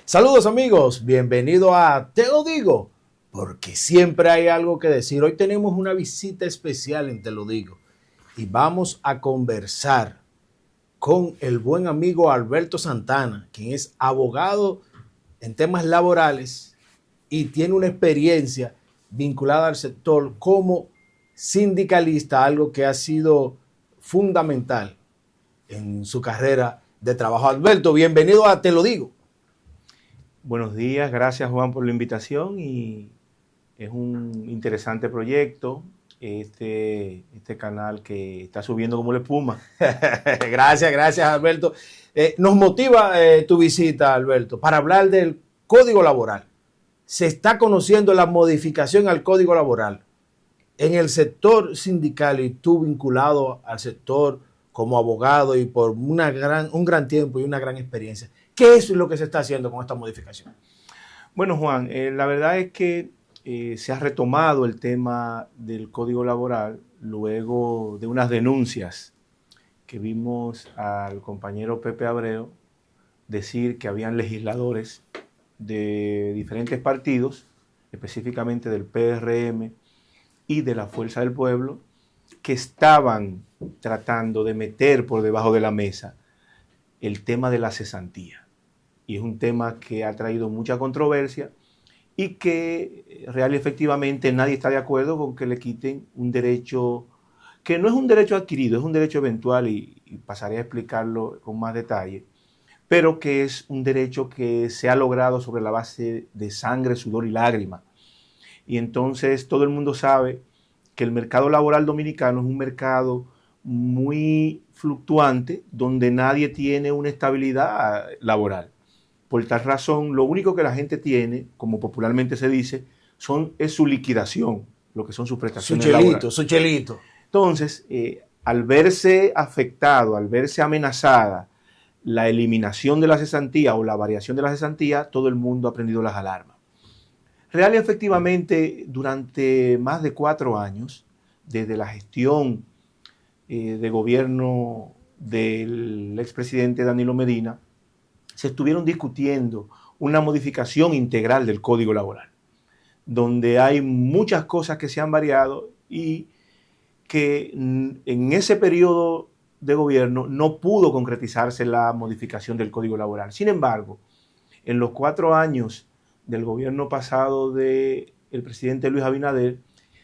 Saludos amigos, bienvenido a Te lo digo, porque siempre hay algo que decir. Hoy tenemos una visita especial en Te lo digo y vamos a conversar con el buen amigo Alberto Santana, quien es abogado en temas laborales y tiene una experiencia vinculada al sector como sindicalista, algo que ha sido fundamental en su carrera de trabajo. Alberto, bienvenido a Te lo digo. Buenos días, gracias Juan por la invitación y es un interesante proyecto, este canal que está subiendo como la espuma. Gracias Alberto. Nos motiva tu visita, Alberto, para hablar del Código Laboral. Se está conociendo la modificación al Código Laboral en el sector sindical y tú vinculado al sector como abogado y por un gran tiempo y una gran experiencia. ¿Qué es lo que se está haciendo con esta modificación? Bueno, Juan, la verdad es que se ha retomado el tema del Código Laboral luego de unas denuncias que vimos al compañero Pepe Abreu decir que habían legisladores de diferentes partidos, específicamente del PRM y de la Fuerza del Pueblo, que estaban tratando de meter por debajo de la mesa el tema de la cesantía. Y es un tema que ha traído mucha controversia y que real y efectivamente nadie está de acuerdo con que le quiten un derecho que no es un derecho adquirido, es un derecho eventual y pasaré a explicarlo con más detalle, pero que es un derecho que se ha logrado sobre la base de sangre, sudor y lágrima. Y entonces todo el mundo sabe que el mercado laboral dominicano es un mercado muy fluctuante, donde nadie tiene una estabilidad laboral. Por tal razón, lo único que la gente tiene, como popularmente se dice, es su liquidación, lo que son sus prestaciones laborales. Su chelito. Entonces, al verse afectado, al verse amenazada la eliminación de la cesantía o la variación de la cesantía, todo el mundo ha prendido las alarmas. Real y efectivamente, durante más de 4 años, desde la gestión de gobierno del expresidente Danilo Medina, se estuvieron discutiendo una modificación integral del Código Laboral, donde hay muchas cosas que se han variado y que en ese periodo de gobierno no pudo concretizarse la modificación del Código Laboral. Sin embargo, en los 4 años del gobierno pasado del presidente Luis Abinader,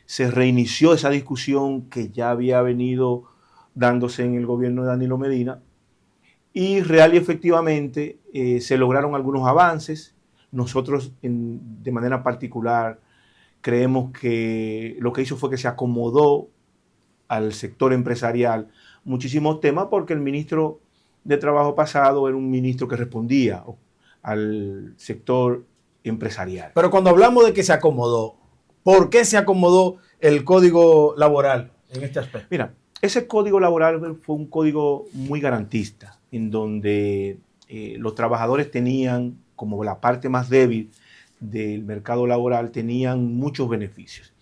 se reinició esa discusión que ya había venido dándose en el gobierno de Danilo Medina, y real y efectivamente se lograron algunos avances. Nosotros de manera particular creemos que lo que hizo fue que se acomodó al sector empresarial muchísimos temas, porque el ministro de Trabajo pasado era un ministro que respondía al sector empresarial. Pero cuando hablamos de que se acomodó, ¿por qué se acomodó el Código Laboral en este aspecto? Mira, ese Código Laboral fue un código muy garantista, en donde los trabajadores tenían, como la parte más débil del mercado laboral, tenían muchos beneficios.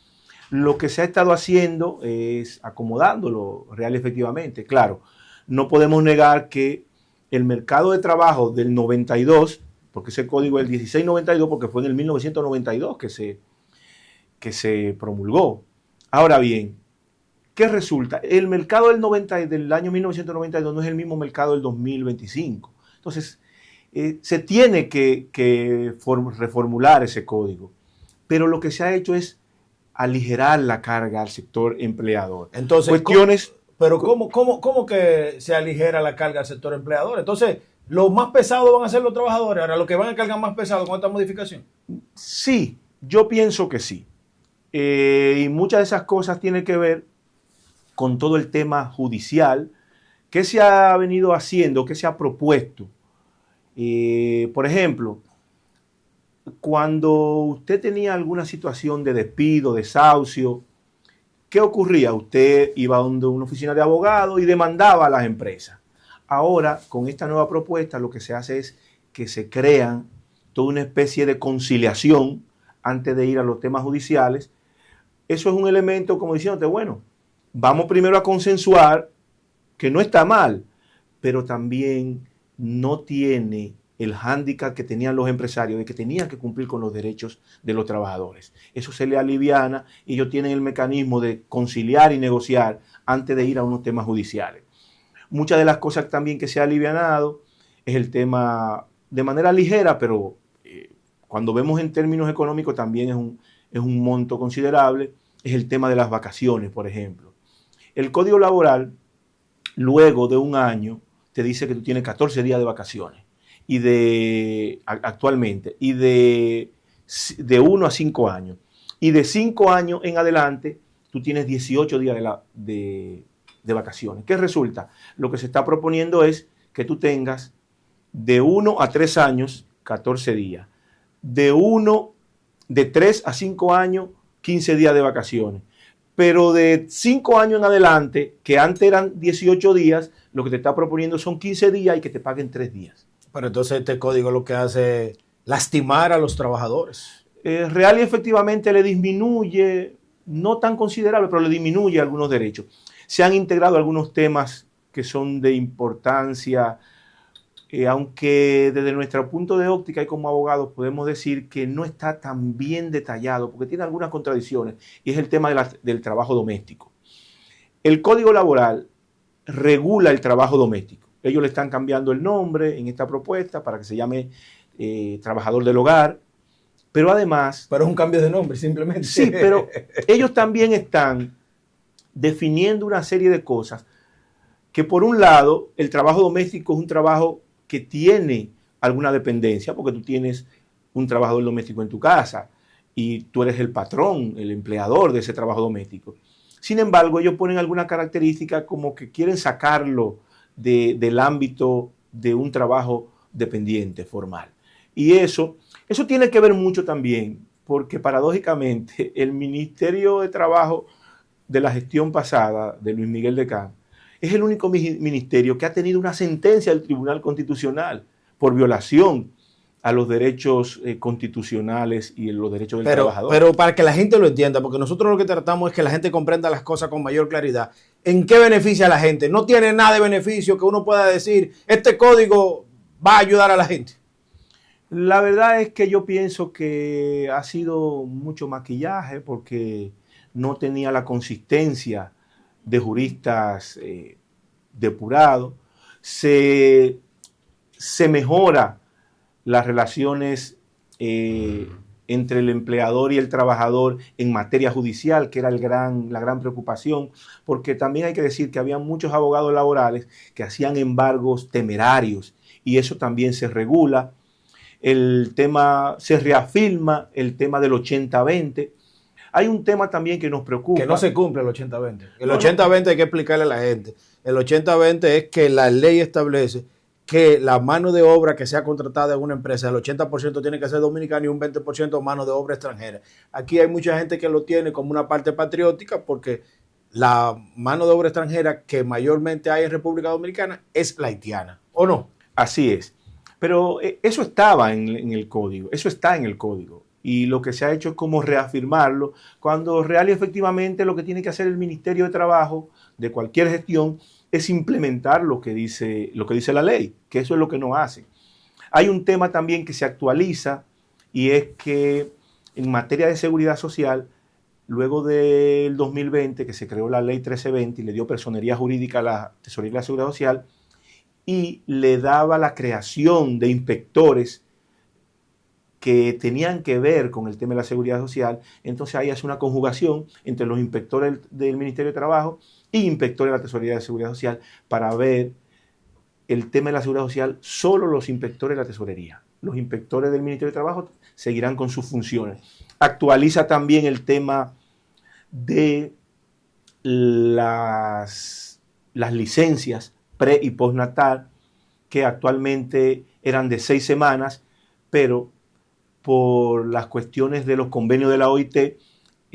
Lo que se ha estado haciendo es acomodándolo real y efectivamente. Claro, no podemos negar que el mercado de trabajo del 92, porque ese código es el 1692, porque fue en el 1992 que se promulgó. Ahora bien, ¿qué resulta? El mercado del año 1992 no es el mismo mercado del 2025. Entonces, se tiene que reformular ese código. Pero lo que se ha hecho es aligerar la carga al sector empleador. Entonces, ¿cómo que se aligera la carga al sector empleador? Entonces, los más pesados van a ser los trabajadores. Ahora, los que van a cargar más pesado con esta modificación. Sí, yo pienso que sí. Y muchas de esas cosas tienen que ver con todo el tema judicial, qué se ha venido haciendo, qué se ha propuesto. Por ejemplo, cuando usted tenía alguna situación de despido, desahucio, ¿qué ocurría? Usted iba a una oficina de abogado y demandaba a las empresas. Ahora, con esta nueva propuesta, lo que se hace es que se crean toda una especie de conciliación antes de ir a los temas judiciales. Eso es un elemento como diciéndote, bueno, vamos primero a consensuar, que no está mal, pero también no tiene el hándicap que tenían los empresarios de que tenían que cumplir con los derechos de los trabajadores. Eso se le aliviana y ellos tienen el mecanismo de conciliar y negociar antes de ir a unos temas judiciales. Muchas de las cosas también que se ha alivianado es el tema de manera ligera, pero cuando vemos en términos económicos también es un monto considerable, es el tema de las vacaciones, por ejemplo. El Código Laboral, luego de un año, te dice que tú tienes 14 días de vacaciones actualmente, y de 1 a 5 años. Y de 5 años en adelante, tú tienes 18 días de vacaciones. ¿Qué resulta? Lo que se está proponiendo es que tú tengas de 1 a 3 años, 14 días. De 3 a 5 años, 15 días de vacaciones. Pero de 5 años en adelante, que antes eran 18 días, lo que te está proponiendo son 15 días y que te paguen 3 días. Pero entonces este código lo que hace es lastimar a los trabajadores. Real y efectivamente le disminuye, no tan considerable, pero le disminuye algunos derechos. Se han integrado algunos temas que son de importancia, aunque desde nuestro punto de óptica y como abogados podemos decir que no está tan bien detallado, porque tiene algunas contradicciones, y es el tema del trabajo doméstico. El Código Laboral regula el trabajo doméstico. Ellos le están cambiando el nombre en esta propuesta para que se llame trabajador del hogar, pero además... Pero es un cambio de nombre, simplemente. Sí, pero ellos también están definiendo una serie de cosas que, por un lado, el trabajo doméstico es un trabajo que tiene alguna dependencia, porque tú tienes un trabajador doméstico en tu casa y tú eres el patrón, el empleador de ese trabajo doméstico. Sin embargo, ellos ponen alguna característica como que quieren sacarlo del ámbito de un trabajo dependiente, formal. Y eso tiene que ver mucho también, porque paradójicamente el Ministerio de Trabajo de la gestión pasada de Luis Miguel Decán es el único ministerio que ha tenido una sentencia del Tribunal Constitucional por violación a los derechos constitucionales y los derechos del trabajador. Pero para que la gente lo entienda, porque nosotros lo que tratamos es que la gente comprenda las cosas con mayor claridad. ¿En qué beneficia a la gente? No tiene nada de beneficio que uno pueda decir, este código va a ayudar a la gente. La verdad es que yo pienso que ha sido mucho maquillaje porque no tenía la consistencia de juristas depurados. Se mejora las relaciones entre el empleador y el trabajador en materia judicial, que era la gran preocupación, porque también hay que decir que había muchos abogados laborales que hacían embargos temerarios y eso también se regula. Se reafirma el tema del 80-20. Hay un tema también que nos preocupa. Que no se cumple el 80-20. El 80-20 hay que explicarle a la gente. El 80-20 es que la ley establece que la mano de obra que sea contratada en una empresa, el 80% tiene que ser dominicana y un 20% mano de obra extranjera. Aquí hay mucha gente que lo tiene como una parte patriótica porque la mano de obra extranjera que mayormente hay en República Dominicana es la haitiana, ¿o no? Así es. Pero eso estaba en el código, eso está en el código. Y lo que se ha hecho es como reafirmarlo, cuando real y efectivamente lo que tiene que hacer el Ministerio de Trabajo de cualquier gestión es implementar lo que dice la ley, que eso es lo que no hace. Hay un tema también que se actualiza y es que en materia de seguridad social, luego del 2020 que se creó la ley 1320 y le dio personería jurídica a la Tesorería de la Seguridad Social y le daba la creación de inspectores que tenían que ver con el tema de la seguridad social, entonces ahí hace una conjugación entre los inspectores del Ministerio de Trabajo y inspectores de la Tesorería de Seguridad Social para ver el tema de la seguridad social, solo los inspectores de la tesorería. Los inspectores del Ministerio de Trabajo seguirán con sus funciones. Actualiza también el tema de las licencias pre y postnatal, que actualmente eran de 6 semanas, pero por las cuestiones de los convenios de la OIT,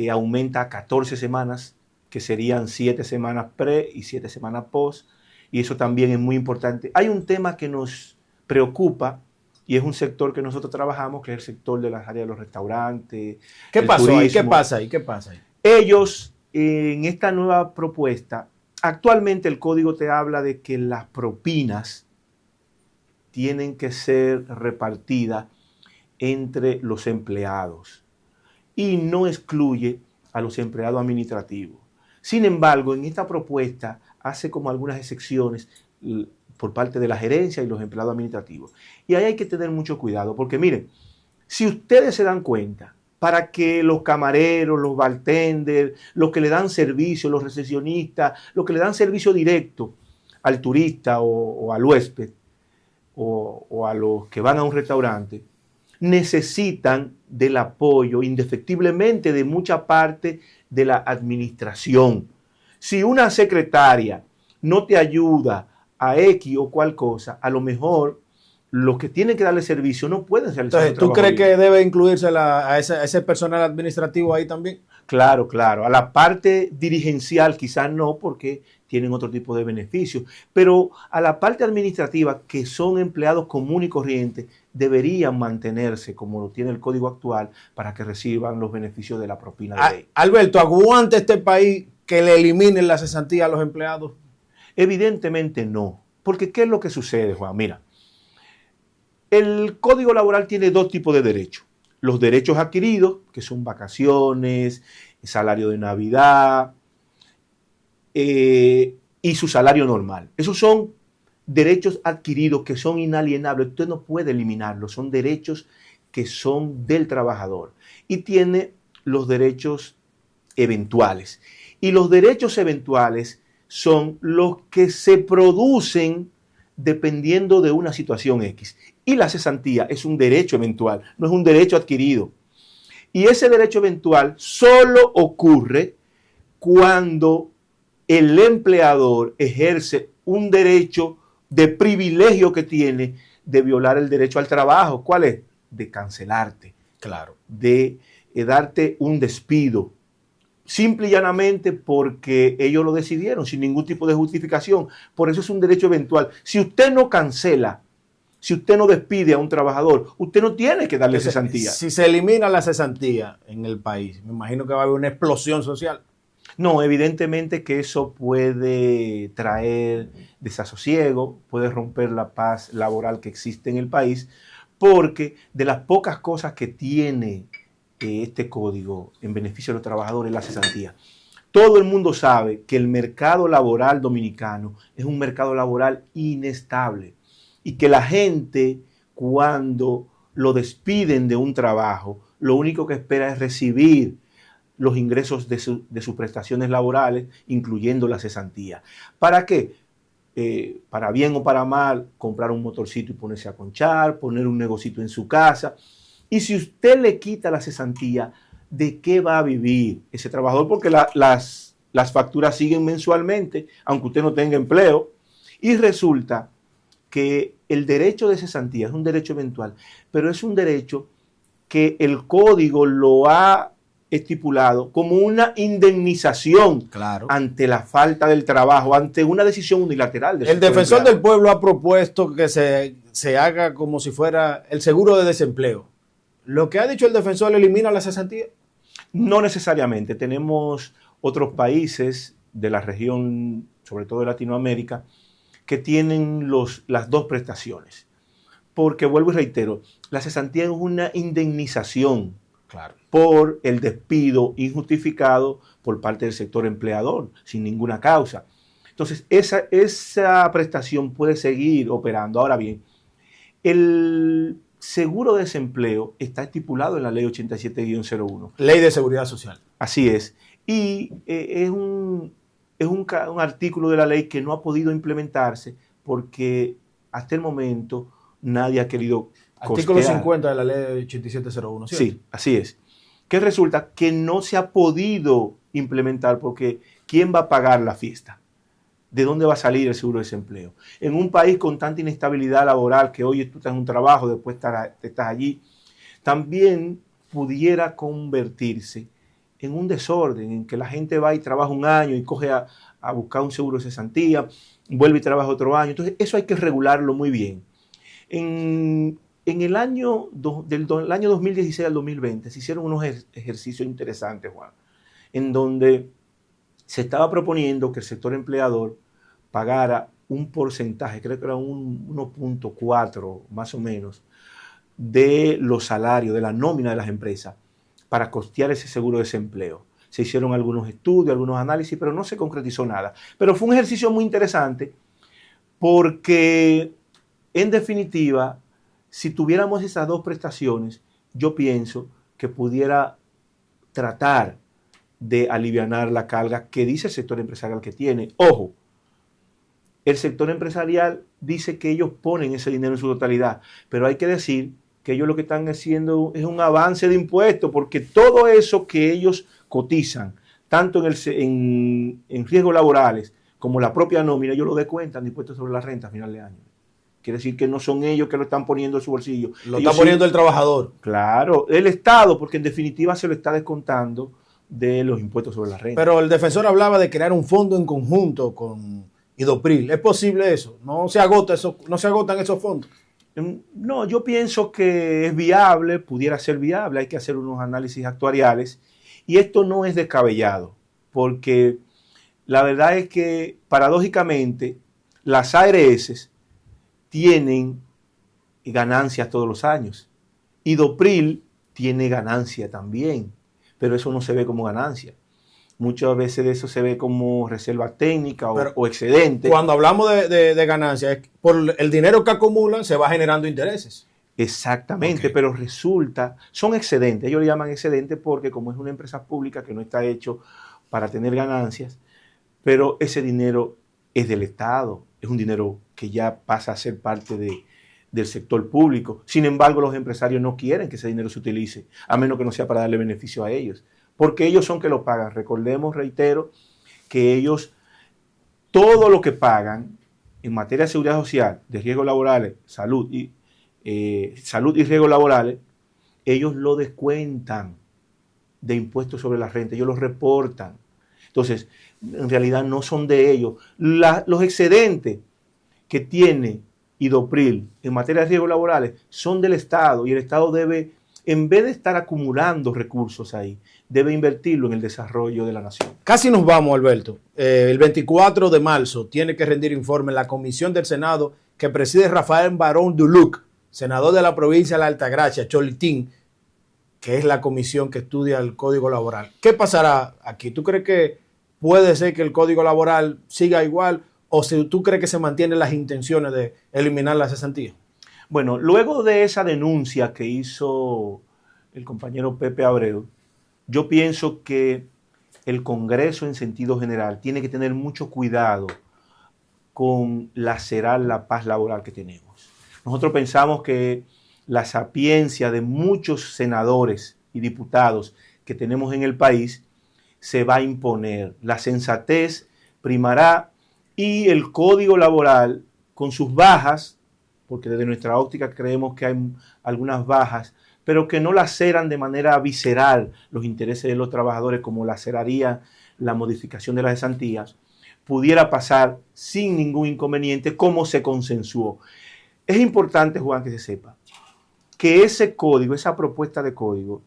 aumenta a 14 semanas, que serían 7 semanas pre y 7 semanas post, y eso también es muy importante. Hay un tema que nos preocupa, y es un sector que nosotros trabajamos, que es el sector de las áreas de los restaurantes. ¿Qué pasó ahí? ¿Qué pasa ahí? ¿Qué pasa ahí? Ellos, en esta nueva propuesta, actualmente el código te habla de que las propinas tienen que ser repartidas entre los empleados y no excluye a los empleados administrativos. Sin embargo, en esta propuesta hace como algunas excepciones por parte de la gerencia y los empleados administrativos. Y ahí hay que tener mucho cuidado, porque miren, si ustedes se dan cuenta, para que los camareros, los bartenders, los que le dan servicio, los recepcionistas, los que le dan servicio directo al turista o al huésped o a los que van a un restaurante, necesitan del apoyo indefectiblemente de mucha parte de la administración. Si una secretaria no te ayuda a X o cual cosa, a lo mejor los que tienen que darle servicio no pueden realizar el trabajo. ¿Tú crees que debe incluirse a ese personal administrativo ahí también? Claro, claro. A la parte dirigencial quizás no, porque tienen otro tipo de beneficios, pero a la parte administrativa, que son empleados comunes y corrientes, deberían mantenerse como lo tiene el código actual para que reciban los beneficios de la propina de ley. Alberto, ¿aguanta este país que le eliminen la cesantía a los empleados? Evidentemente no, porque ¿qué es lo que sucede, Juan? Mira, el Código Laboral tiene dos tipos de derechos. Los derechos adquiridos, que son vacaciones, salario de Navidad y su salario normal. Esos son derechos adquiridos que son inalienables. Usted no puede eliminarlos. Son derechos que son del trabajador. Y tiene los derechos eventuales. Y los derechos eventuales son los que se producen dependiendo de una situación X. Y la cesantía es un derecho eventual, no es un derecho adquirido. Y ese derecho eventual solo ocurre cuando el empleador ejerce un derecho de privilegio que tiene de violar el derecho al trabajo. ¿Cuál es? De cancelarte. Claro. De darte un despido. Simple y llanamente porque ellos lo decidieron, sin ningún tipo de justificación. Por eso es un derecho eventual. Si usted no cancela, si usted no despide a un trabajador, usted no tiene que darle cesantía. Si se elimina la cesantía en el país, me imagino que va a haber una explosión social. No, evidentemente que eso puede traer desasosiego, puede romper la paz laboral que existe en el país, porque de las pocas cosas que tiene este código en beneficio de los trabajadores es la cesantía. Todo el mundo sabe que el mercado laboral dominicano es un mercado laboral inestable y que la gente, cuando lo despiden de un trabajo, lo único que espera es recibir los ingresos de sus prestaciones laborales, incluyendo la cesantía. ¿Para qué? Para bien o para mal, comprar un motorcito y ponerse a conchar, poner un negocito en su casa. Y si usted le quita la cesantía, ¿de qué va a vivir ese trabajador? Porque las facturas siguen mensualmente, aunque usted no tenga empleo. Y resulta que el derecho de cesantía es un derecho eventual, pero es un derecho que el código lo ha estipulado como una indemnización ante la falta del trabajo, ante una decisión unilateral. El defensor del pueblo ha propuesto que se haga como si fuera el seguro de desempleo. ¿Lo que ha dicho el defensor elimina la cesantía? No necesariamente. Tenemos otros países de la región, sobre todo de Latinoamérica, que tienen las dos prestaciones. Porque, vuelvo y reitero, la cesantía es una indemnización por el despido injustificado por parte del sector empleador, sin ninguna causa. Entonces, esa prestación puede seguir operando. Ahora bien, el seguro de desempleo está estipulado en la ley 87-01. Ley de Seguridad Social. Así es. Y es un artículo de la ley que no ha podido implementarse porque hasta el momento nadie ha querido Artículo costear. 50 de la ley 87-01, ¿cierto? Sí, así es. Que resulta que no se ha podido implementar porque ¿quién va a pagar la fiesta? ¿De dónde va a salir el seguro de desempleo? En un país con tanta inestabilidad laboral que hoy tú estás en un trabajo, después estás allí, también pudiera convertirse en un desorden, en que la gente va y trabaja un año y coge a buscar un seguro de cesantía, vuelve y trabaja otro año. Entonces, eso hay que regularlo muy bien. En el año, del año 2016 al 2020 se hicieron unos ejercicios interesantes, Juan, en donde se estaba proponiendo que el sector empleador pagara un porcentaje, creo que era un 1.4 más o menos, de los salarios, de la nómina de las empresas, para costear ese seguro de desempleo. Se hicieron algunos estudios, algunos análisis, pero no se concretizó nada. Pero fue un ejercicio muy interesante porque, en definitiva, si tuviéramos esas dos prestaciones, yo pienso que pudiera tratar de alivianar la carga que dice el sector empresarial que tiene. Ojo, el sector empresarial dice que ellos ponen ese dinero en su totalidad, pero hay que decir que ellos lo que están haciendo es un avance de impuestos, porque todo eso que ellos cotizan, tanto en riesgos laborales como la propia nómina, ellos lo descuentan de impuestos sobre la renta a final de año. Quiere decir que no son ellos que lo están poniendo en su bolsillo. Lo está poniendo el trabajador. Claro, el Estado, porque en definitiva se lo está descontando de los impuestos sobre la renta. Pero el defensor hablaba de crear un fondo en conjunto con Idopril. ¿Es posible eso? ¿No se agotan esos fondos? No, yo pienso que es viable, pudiera ser viable, hay que hacer unos análisis actuariales y esto no es descabellado, porque la verdad es que paradójicamente las ARS tienen ganancias todos los años. Idopril tiene ganancia también, pero eso no se ve como ganancia. Muchas veces eso se ve como reserva técnica o excedente. Cuando hablamos de ganancias, por el dinero que acumulan se va generando intereses. Exactamente, okay. Pero resulta, son excedentes, ellos le llaman excedentes porque como es una empresa pública que no está hecho para tener ganancias, pero ese dinero es del Estado, es un dinero que ya pasa a ser parte del sector público. Sin embargo, los empresarios no quieren que ese dinero se utilice, a menos que no sea para darle beneficio a ellos. Porque ellos son que lo pagan. Recordemos, reitero, que ellos, todo lo que pagan en materia de seguridad social, de riesgos laborales, salud y riesgos laborales, ellos lo descuentan de impuestos sobre la renta, ellos lo reportan. Entonces, en realidad no son de ellos. Los excedentes que tiene Idopril en materia de riesgos laborales son del Estado y el Estado debe, en vez de estar acumulando recursos ahí, debe invertirlo en el desarrollo de la nación. Casi nos vamos, Alberto. El 24 de marzo tiene que rendir informe en la comisión del Senado que preside Rafael Barón Duluc, senador de la provincia de la Altagracia, Cholitín, que es la comisión que estudia el Código Laboral. ¿Qué pasará aquí? ¿Tú crees que puede ser que el Código Laboral siga igual o si tú crees que se mantienen las intenciones de eliminar la cesantía? Bueno, luego de esa denuncia que hizo el compañero Pepe Abreu, yo pienso que el Congreso en sentido general tiene que tener mucho cuidado con lacerar la paz laboral que tenemos. Nosotros pensamos que la sapiencia de muchos senadores y diputados que tenemos en el país se va a imponer. La sensatez primará y el Código Laboral, con sus bajas, porque desde nuestra óptica creemos que hay algunas bajas, pero que no laceran de manera visceral los intereses de los trabajadores como laceraría la modificación de las cesantías, pudiera pasar sin ningún inconveniente como se consensuó. Es importante, Juan, que se sepa que ese código, esa propuesta de código,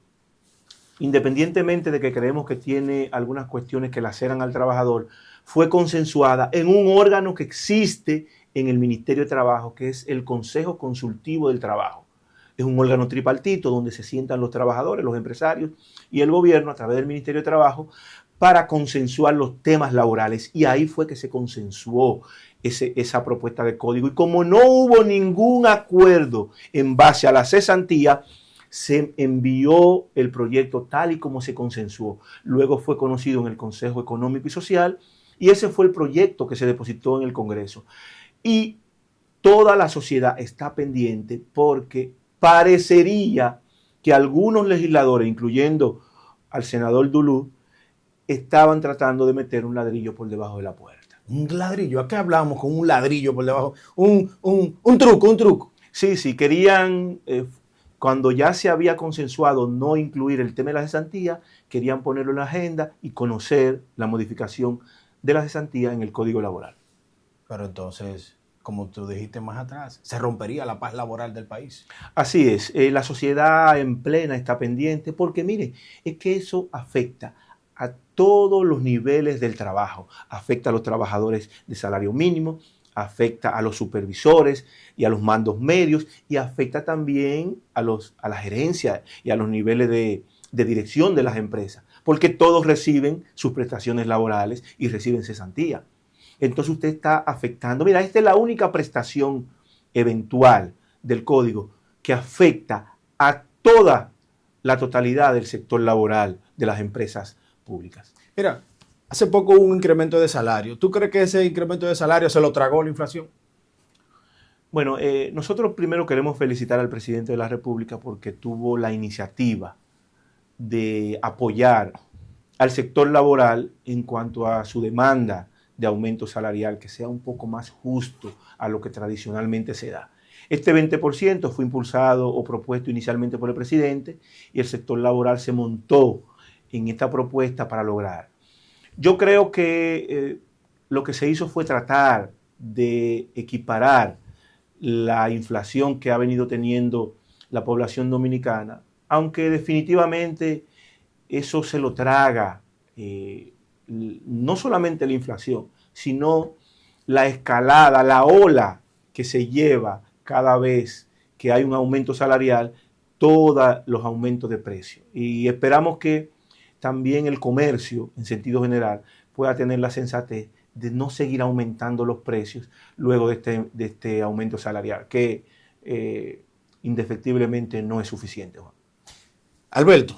independientemente de que creemos que tiene algunas cuestiones que laceran al trabajador, fue consensuada en un órgano que existe en el Ministerio de Trabajo, que es el Consejo Consultivo del Trabajo. Es un órgano tripartito donde se sientan los trabajadores, los empresarios y el gobierno a través del Ministerio de Trabajo para consensuar los temas laborales. Y ahí fue que se consensuó esa propuesta de código. Y como no hubo ningún acuerdo en base a la cesantía, se envió el proyecto tal y como se consensuó. Luego fue conocido en el Consejo Económico y Social y ese fue el proyecto que se depositó en el Congreso. Y toda la sociedad está pendiente porque parecería que algunos legisladores, incluyendo al senador Duluc, estaban tratando de meter un ladrillo por debajo de la puerta. Un ladrillo, ¿a qué hablamos con un ladrillo por debajo? Un truco. Sí, querían, cuando ya se había consensuado no incluir el tema de la cesantía, querían ponerlo en la agenda y conocer la modificación de la cesantía en el Código Laboral. Pero entonces, como tú dijiste más atrás, se rompería la paz laboral del país. Así es, la sociedad en plena está pendiente porque, mire, es que eso afecta a todos los niveles del trabajo. Afecta a los trabajadores de salario mínimo, afecta a los supervisores y a los mandos medios y afecta también a la gerencia y a los niveles de dirección de las empresas, porque todos reciben sus prestaciones laborales y reciben cesantía. Entonces usted está afectando. Mira, esta es la única prestación eventual del código que afecta a toda la totalidad del sector laboral de las empresas públicas. Mira, hace poco hubo un incremento de salario. ¿Tú crees que ese incremento de salario se lo tragó la inflación? Bueno, nosotros primero queremos felicitar al presidente de la República porque tuvo la iniciativa de apoyar al sector laboral en cuanto a su demanda de aumento salarial, que sea un poco más justo a lo que tradicionalmente se da. Este 20% fue impulsado o propuesto inicialmente por el presidente y el sector laboral se montó en esta propuesta para lograr. Yo creo que lo que se hizo fue tratar de equiparar la inflación que ha venido teniendo la población dominicana, aunque definitivamente eso se lo traga no solamente la inflación, sino la escalada, la ola que se lleva cada vez que hay un aumento salarial, todos los aumentos de precio. Y esperamos que también el comercio, en sentido general, pueda tener la sensatez de no seguir aumentando los precios luego de este aumento salarial, que indefectiblemente no es suficiente, Juan. Alberto,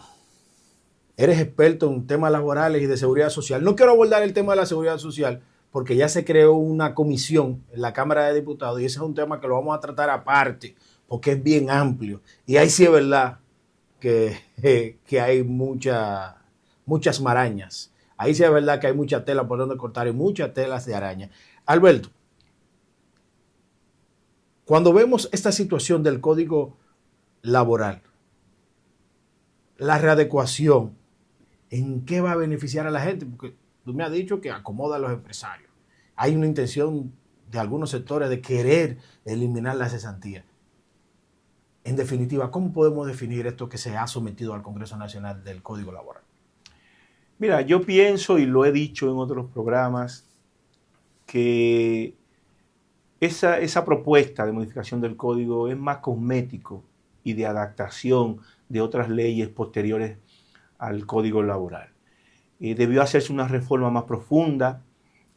eres experto en temas laborales y de seguridad social. No quiero abordar el tema de la seguridad social porque ya se creó una comisión en la Cámara de Diputados y ese es un tema que lo vamos a tratar aparte porque es bien amplio. Y ahí sí es verdad que hay muchas marañas. Ahí sí es verdad que hay mucha tela por donde cortar y muchas telas de araña. Alberto, cuando vemos esta situación del Código Laboral, la readecuación, ¿en qué va a beneficiar a la gente? Porque tú me has dicho que acomoda a los empresarios. Hay una intención de algunos sectores de querer eliminar la cesantía. En definitiva, ¿cómo podemos definir esto que se ha sometido al Congreso Nacional del Código Laboral? Mira, yo pienso, y lo he dicho en otros programas, que esa propuesta de modificación del código es más cosmético y de adaptación de otras leyes posteriores al Código Laboral. Debió hacerse una reforma más profunda,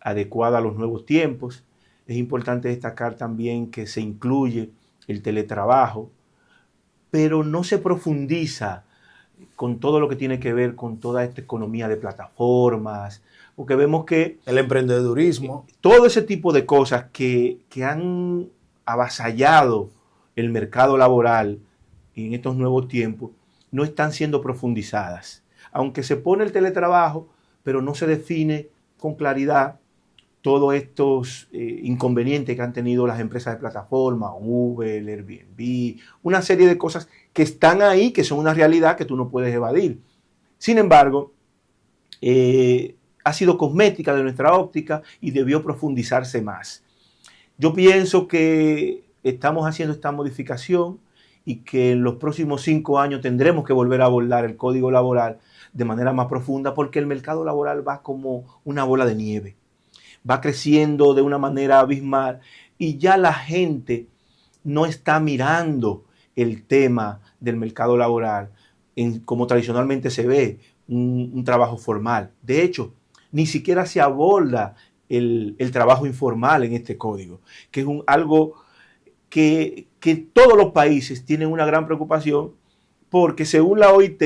adecuada a los nuevos tiempos. Es importante destacar también que se incluye el teletrabajo, pero no se profundiza con todo lo que tiene que ver con toda esta economía de plataformas, porque vemos que el emprendedurismo, todo ese tipo de cosas que han avasallado el mercado laboral en estos nuevos tiempos, no están siendo profundizadas. Aunque se pone el teletrabajo, pero no se define con claridad todos estos inconvenientes que han tenido las empresas de plataforma, Uber, Airbnb, una serie de cosas que están ahí, que son una realidad que tú no puedes evadir. Sin embargo, ha sido cosmética de nuestra óptica y debió profundizarse más. Yo pienso que estamos haciendo esta modificación y que en los próximos 5 años tendremos que volver a abordar el Código Laboral de manera más profunda porque el mercado laboral va como una bola de nieve. Va creciendo de una manera abismal y ya la gente no está mirando el tema del mercado laboral como tradicionalmente se ve, un trabajo formal. De hecho, ni siquiera se aborda el trabajo informal en este código, que es algo que todos los países tienen una gran preocupación porque según la OIT,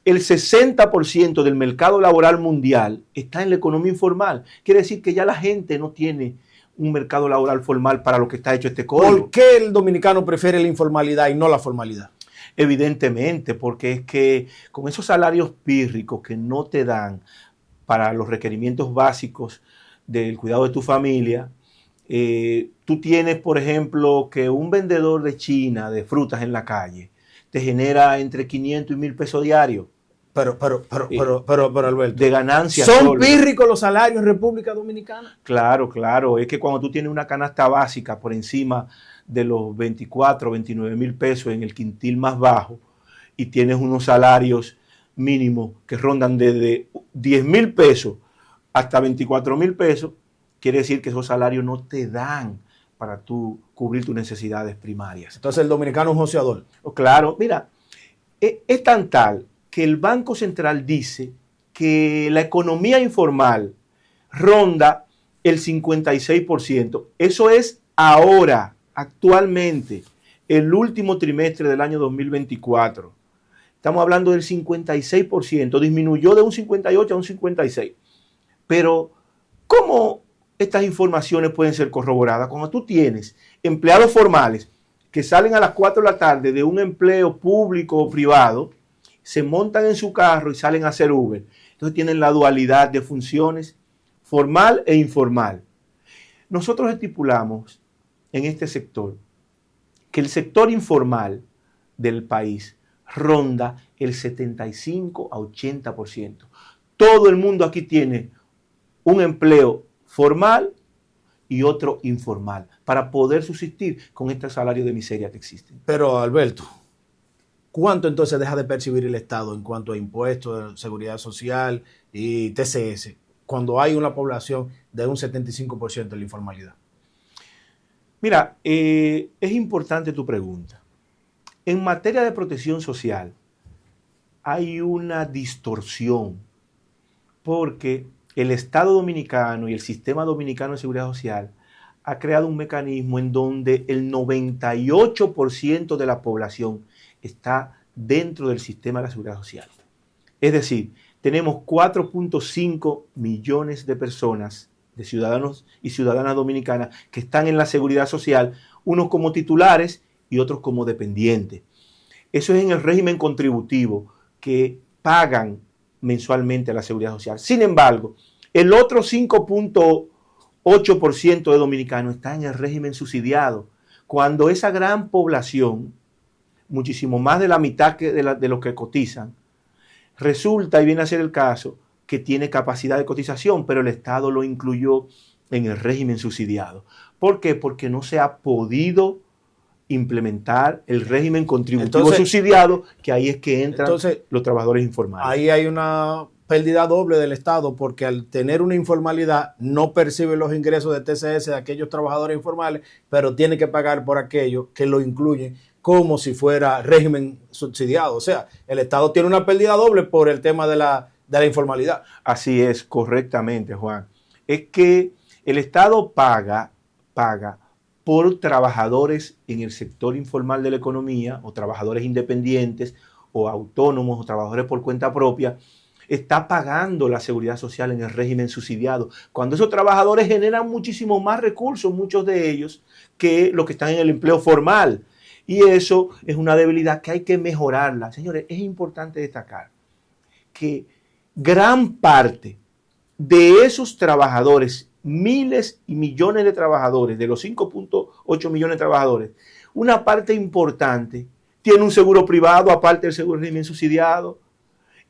el 60% del mercado laboral mundial está en la economía informal. Quiere decir que ya la gente no tiene un mercado laboral formal para lo que está hecho este código. ¿Por qué el dominicano prefiere la informalidad y no la formalidad? Evidentemente, porque es que con esos salarios pírricos que no te dan para los requerimientos básicos del cuidado de tu familia, tú tienes, por ejemplo, que un vendedor de China de frutas en la calle te genera entre 500 y 1,000 pesos diarios. Pero, Alberto, de ganancias. ¿Son pírricos los salarios en República Dominicana? Claro, claro. Es que cuando tú tienes una canasta básica por encima de los 24, 29 mil pesos en el quintil más bajo y tienes unos salarios mínimos que rondan desde 10 mil pesos hasta 24 mil pesos, quiere decir que esos salarios no te dan para tú cubrir tus necesidades primarias. Entonces el dominicano es un joseador. Claro, mira, es tan tal que el Banco Central dice que la economía informal ronda el 56%. Eso es ahora, actualmente, el último trimestre del año 2024. Estamos hablando del 56%, disminuyó de un 58 a un 56. Pero, ¿cómo estas informaciones pueden ser corroboradas? Cuando tú tienes empleados formales que salen a las 4 de la tarde de un empleo público o privado, se montan en su carro y salen a hacer Uber. Entonces tienen la dualidad de funciones, formal e informal. Nosotros estipulamos en este sector que el sector informal del país ronda el 75 a 80%. Todo el mundo aquí tiene un empleo formal y otro informal para poder subsistir con este salario de miseria que existen. Pero Alberto, ¿cuánto entonces deja de percibir el Estado en cuanto a impuestos, seguridad social y TCS cuando hay una población de un 75% de la informalidad? Mira, es importante tu pregunta. En materia de protección social hay una distorsión porque el Estado dominicano y el sistema dominicano de seguridad social ha creado un mecanismo en donde el 98% de la población está dentro del sistema de la seguridad social. Es decir, tenemos 4.5 millones de personas, de ciudadanos y ciudadanas dominicanas, que están en la seguridad social, unos como titulares y otros como dependientes. Eso es en el régimen contributivo que pagan mensualmente a la seguridad social. Sin embargo, el otro 5.8% de dominicanos está en el régimen subsidiado, cuando esa gran población, muchísimo más de la mitad de los que cotizan, resulta, y viene a ser el caso, que tiene capacidad de cotización, pero el Estado lo incluyó en el régimen subsidiado. ¿Por qué? Porque no se ha podido implementar el régimen contributivo subsidiado, que ahí es que entran los trabajadores informales. Ahí hay una pérdida doble del Estado, porque al tener una informalidad no percibe los ingresos de TCS de aquellos trabajadores informales, pero tiene que pagar por aquellos que lo incluyen como si fuera régimen subsidiado. O sea, el Estado tiene una pérdida doble por el tema de la informalidad. Así es, correctamente, Juan. Es que el Estado paga por trabajadores en el sector informal de la economía, o trabajadores independientes, o autónomos, o trabajadores por cuenta propia. Está pagando la seguridad social en el régimen subsidiado, cuando esos trabajadores generan muchísimo más recursos, muchos de ellos, que los que están en el empleo formal. Y eso es una debilidad que hay que mejorarla. Señores, es importante destacar que gran parte de esos trabajadores, miles y millones de trabajadores, de los 5.8 millones de trabajadores, una parte importante tiene un seguro privado, aparte del seguro de régimen subsidiado,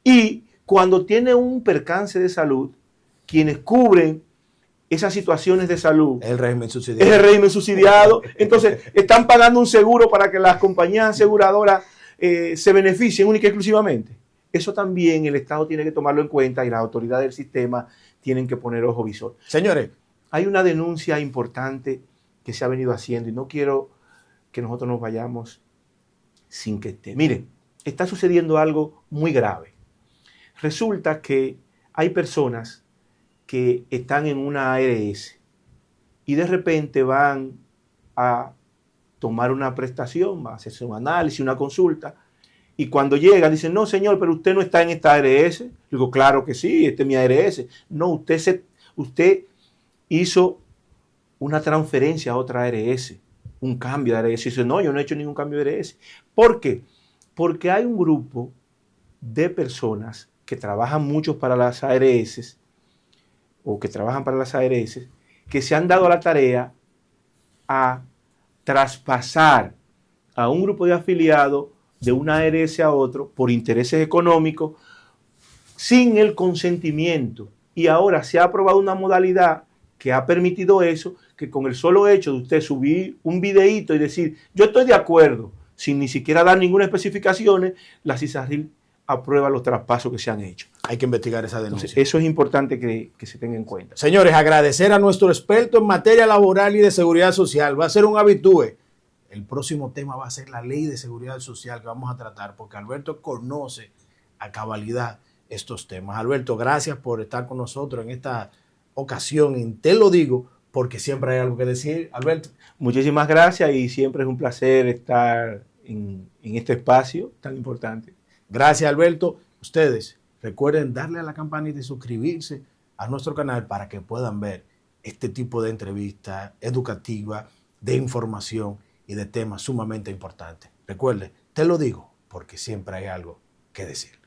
y cuando tiene un percance de salud, quienes cubren esas situaciones de salud el régimen subsidiado. Es el régimen subsidiado. Entonces, están pagando un seguro para que las compañías aseguradoras se beneficien única y exclusivamente. Eso también el Estado tiene que tomarlo en cuenta y las autoridades del sistema tienen que poner ojo visor. Señores, hay una denuncia importante que se ha venido haciendo y no quiero que nosotros nos vayamos sin que esté. Miren, está sucediendo algo muy grave. Resulta que hay personas que están en una ARS y de repente van a tomar una prestación, va a hacerse un análisis, una consulta, y cuando llegan dicen, no señor, pero usted no está en esta ARS. Digo, claro que sí, esta es mi ARS. No, usted hizo una transferencia a otra ARS, un cambio de ARS. Y dice, no, yo no he hecho ningún cambio de ARS. ¿Por qué? Porque hay un grupo de personas que trabajan mucho para las ARS, o que trabajan para las ARS, que se han dado a la tarea a traspasar a un grupo de afiliados de una ARS a otro por intereses económicos sin el consentimiento. Y ahora se ha aprobado una modalidad que ha permitido eso, que con el solo hecho de usted subir un videíto y decir, yo estoy de acuerdo, sin ni siquiera dar ninguna especificaciones, la CISARRIL aprueba los traspasos que se han hecho. hay que investigar esa denuncia. Entonces, eso es importante que se tenga en cuenta. Señores, agradecer a nuestro experto en materia laboral y de seguridad social. Va a ser un habitué. El próximo tema va a ser la ley de seguridad social que vamos a tratar, porque Alberto conoce a cabalidad estos temas. Alberto, gracias por estar con nosotros en esta ocasión en Te lo digo, porque siempre hay algo que decir. Alberto. Muchísimas gracias y siempre es un placer estar en este espacio tan importante. Gracias, Alberto. Ustedes recuerden darle a la campanita y suscribirse a nuestro canal para que puedan ver este tipo de entrevistas educativas, de información y de temas sumamente importantes. Recuerden, te lo digo porque siempre hay algo que decir.